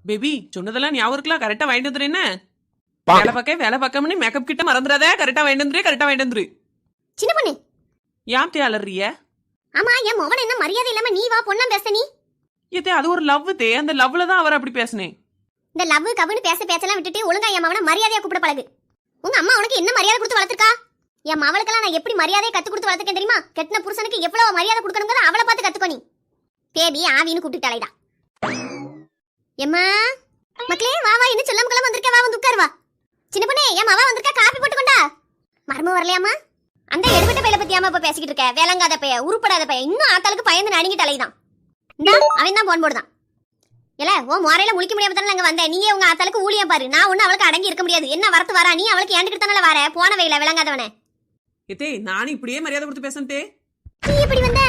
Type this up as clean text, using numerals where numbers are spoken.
Baby சொன்னதெல்லாம் ஞாபகம் இருக்கலாம், கரெக்டா வாங்கிட்டு வந்துரு. என்ன வேலை பக்கம்னு மேக்கப் கிட்ட மறந்துடாத, கரெக்டா வாங்கிட்டு வந்துரு. சின்ன பொண்ணு ஏன் தே அலறிய? ஆமா, என் மகன் என்ன மரியாதை இல்லாம நீ வா பொண்ணா பேச நீ. ஏதே அது ஒரு லவ் தே, அந்த லவ்ல தான் அவர் அப்படி பேசுனேன். இந்த லவ் கவுன்னு பேச்செல்லாம் விட்டுட்டு ஒழுங்கா என் மகனை மரியாதையா கூப்பிட பழகு. உங்க அம்மா உனக்கு என்ன மரியாதை கொடுத்து வளர்த்துருக்கா? என் மவளுக்கெல்லாம் நான் எப்படி மரியாதையை கத்து கொடுத்து வளர்த்துக்கேன் தெரியுமா? கெட்டின புருஷனுக்கு எவ்வளவு மரியாதை கொடுக்கணுங்கிறத அவளை பார்த்து கத்துக்கோ நீ. பேபி ஆவின்னு கூப்பிட்டுட்டாளைடா. எம்மா மக்களே வா வா, இன்னும் சொல்லாம கிளம்ப வந்திருக்கா, வா வந்து உட்காரு வா. சின்ன பொண்ணே என் மவ வந்திருக்கா, காப்பி போட்டு கொண்டா. மர்மம் வரலையாமா? அந்த எடுபட்ட பையில பத்தியாம இப்ப பேசிக்கிட்டு இருக்க, வேலங்காத பைய, உருப்படாத பைய, இன்னும் ஆத்தாளுக்கு பயந்து நடுங்கிட்டு அலைதான். இந்தா அவன் தான் போன் போடுதான். இல்ல ஓ முறையில முழிக்க முடியாம தானே அங்க வந்தேன். நீயே உங்க ஆத்தாளுக்கு ஊழியம் பாரு. நான் ஒண்ணு அவளுக்கு அடங்கி இருக்க முடியாது. என்ன வரத்து வரா நீ? அவளுக்கு ஏண்டுக்கிட்டு தானே வர, போன வெயில விளங்காதவனே. ஏதே நானும் இப்படியே மரியாதை கொடுத்து பேசுனே. நீ எப்படி வந்த?